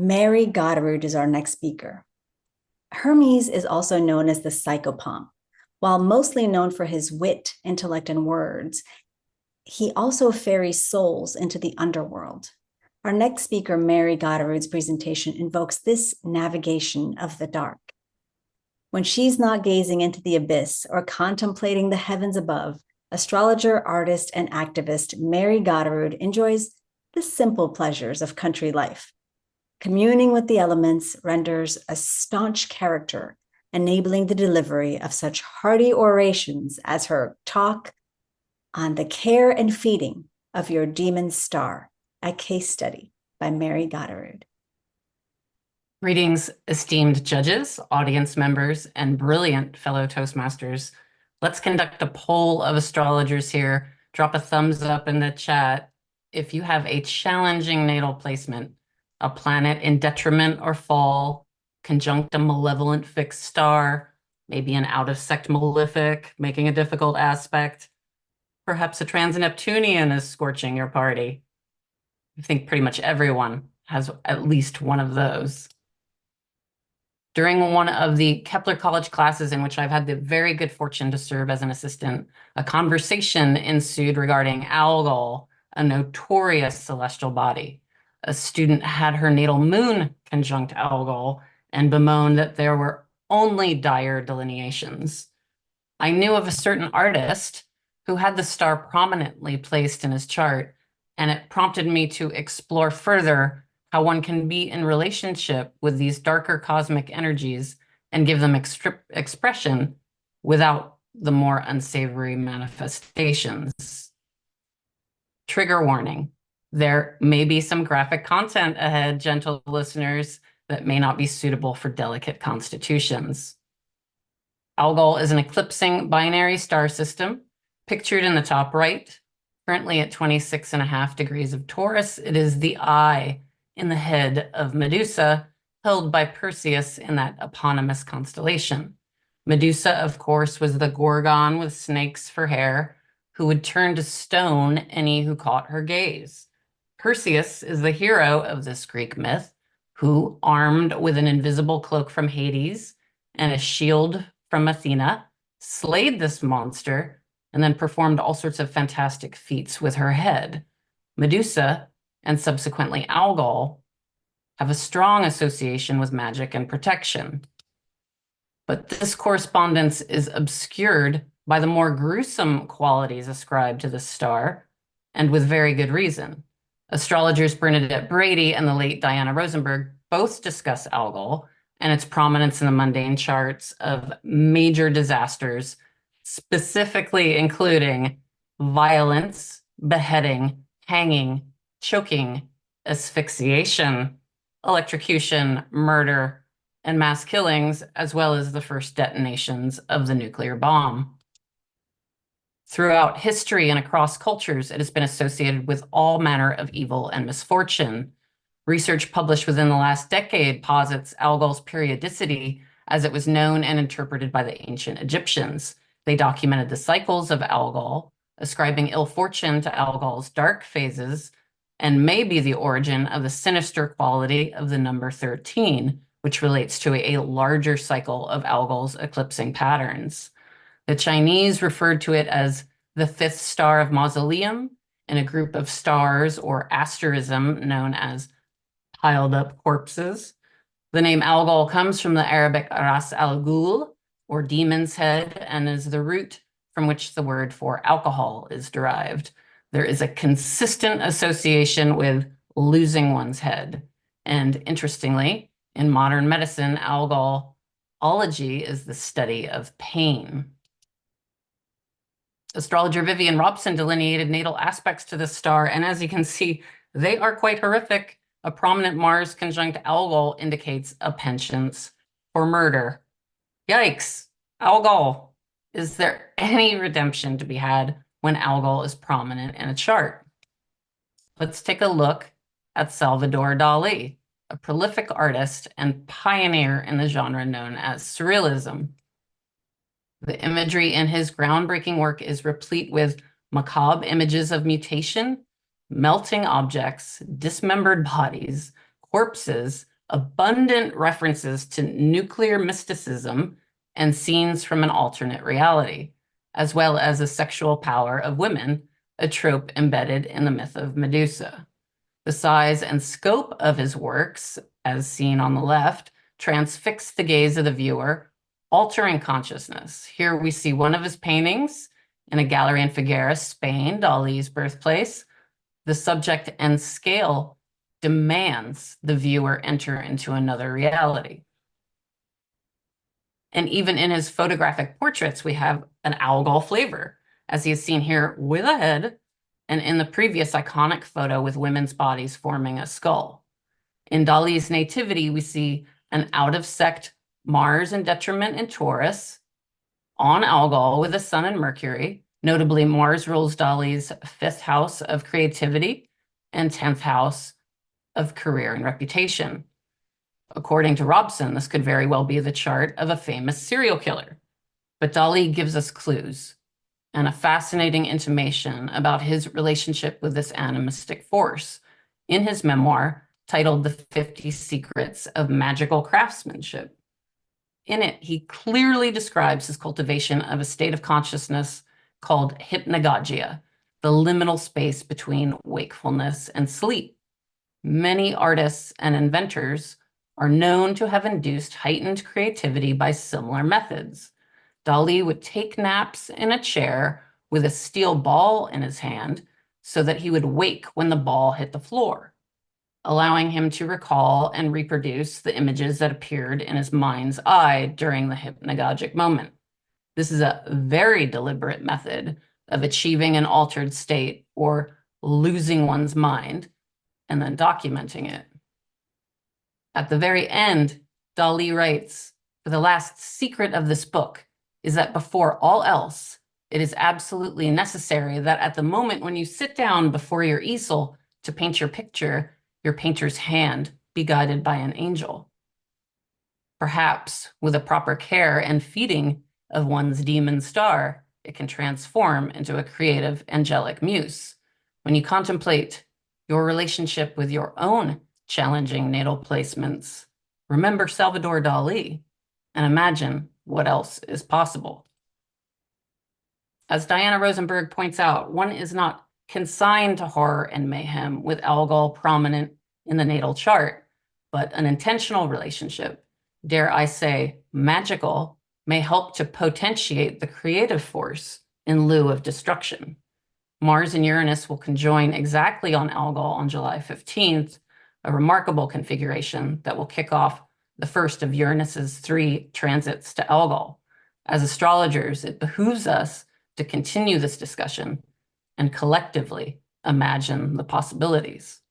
Mary Gaterud is our next speaker. Hermes is also known as the psychopomp. While mostly known for his wit, intellect, and words, he also ferries souls into the underworld. Our next speaker, Mary Gaterud's presentation, invokes this navigation of the dark. When she's not gazing into the abyss or contemplating the heavens above, astrologer, artist, and activist Mary Gaterud enjoys the simple pleasures of country life. Communing with the elements renders a staunch character, enabling the delivery of such hearty orations as her talk on the care and feeding of your demon star, a case study by Mary Gaterud. Greetings, esteemed judges, audience members, and brilliant fellow Toastmasters. Let's conduct a poll of astrologers here. Drop a thumbs up in the chat if you have a challenging natal placement, a planet in detriment or fall, conjunct a malevolent fixed star, maybe an out-of-sect malefic, making a difficult aspect. Perhaps a trans-Neptunian is scorching your party. I think pretty much everyone has at least one of those. During one of the Kepler College classes in which I've had the very good fortune to serve as an assistant, a conversation ensued regarding Algol, a notorious celestial body. A student had her natal moon conjunct Algol and bemoaned that there were only dire delineations. I knew of a certain artist who had the star prominently placed in his chart, and it prompted me to explore further how one can be in relationship with these darker cosmic energies and give them expression without the more unsavory manifestations. Trigger warning. There may be some graphic content ahead, gentle listeners, that may not be suitable for delicate constitutions. Algol is an eclipsing binary star system, pictured in the top right. Currently at 26.5 degrees of Taurus, it is the eye in the head of Medusa, held by Perseus in that eponymous constellation. Medusa, of course, was the Gorgon with snakes for hair, who would turn to stone any who caught her gaze. Perseus is the hero of this Greek myth, who, armed with an invisible cloak from Hades and a shield from Athena, slayed this monster and then performed all sorts of fantastic feats with her head. Medusa, and subsequently Algol, have a strong association with magic and protection. But this correspondence is obscured by the more gruesome qualities ascribed to the star, and with very good reason. Astrologers Bernadette Brady and the late Diana Rosenberg both discuss Algol and its prominence in the mundane charts of major disasters, specifically including violence, beheading, hanging, choking, asphyxiation, electrocution, murder, and mass killings, as well as the first detonations of the nuclear bomb. Throughout history and across cultures, it has been associated with all manner of evil and misfortune. Research published within the last decade posits Algol's periodicity as it was known and interpreted by the ancient Egyptians. They documented the cycles of Algol, ascribing ill fortune to Algol's dark phases, and may be the origin of the sinister quality of the number 13, which relates to a larger cycle of Algol's eclipsing patterns. The Chinese referred to it as the fifth star of mausoleum in a group of stars or asterism known as piled up corpses. The name Algol comes from the Arabic ras al-ghul, or demon's head, and is the root from which the word for alcohol is derived. There is a consistent association with losing one's head. And interestingly, in modern medicine, algolology is the study of pain. Astrologer Vivian Robson delineated natal aspects to this star, and as you can see, they are quite horrific. A prominent Mars conjunct Algol indicates a penchant for murder. Yikes! Algol. Is there any redemption to be had when Algol is prominent in a chart? Let's take a look at Salvador Dali, a prolific artist and pioneer in the genre known as Surrealism. The imagery in his groundbreaking work is replete with macabre images of mutation, melting objects, dismembered bodies, corpses, abundant references to nuclear mysticism and scenes from an alternate reality, as well as the sexual power of women, a trope embedded in the myth of Medusa. The size and scope of his works, as seen on the left, transfix the gaze of the viewer, altering consciousness. Here we see one of his paintings in a gallery in Figueres, Spain, Dali's birthplace. The subject and scale demands the viewer enter into another reality. And even in his photographic portraits, we have an Algol flavor, as he is seen here with a head, and in the previous iconic photo with women's bodies forming a skull. In Dali's Nativity, we see an out-of-sect Mars in detriment in Taurus, on Algol with the Sun and Mercury. Notably, Mars rules Dali's 5th house of creativity and 10th house of career and reputation. According to Robson, this could very well be the chart of a famous serial killer. But Dali gives us clues and a fascinating intimation about his relationship with this animistic force in his memoir titled The 50 Secrets of Magical Craftsmanship. In it, he clearly describes his cultivation of a state of consciousness called hypnagogia, the liminal space between wakefulness and sleep. Many artists and inventors are known to have induced heightened creativity by similar methods. Dali would take naps in a chair with a steel ball in his hand so that he would wake when the ball hit the floor, allowing him to recall and reproduce the images that appeared in his mind's eye during the hypnagogic moment. This is a very deliberate method of achieving an altered state or losing one's mind and then documenting it. At the very end, Dali writes, "The last secret of this book is that before all else, it is absolutely necessary that at the moment when you sit down before your easel to paint your picture, your painter's hand be guided by an angel. Perhaps with a proper care and feeding of one's demon star, it can transform into a creative angelic muse. When you contemplate your relationship with your own challenging natal placements, remember Salvador Dali and imagine what else is possible." As Diana Rosenberg points out, one is not consigned to horror and mayhem with Algol prominent in the natal chart, but an intentional relationship, dare I say magical, may help to potentiate the creative force in lieu of destruction. Mars and Uranus will conjoin exactly on Algol on July 15th, a remarkable configuration that will kick off the first of Uranus's 3 transits to Algol. As astrologers, it behooves us to continue this discussion and collectively imagine the possibilities.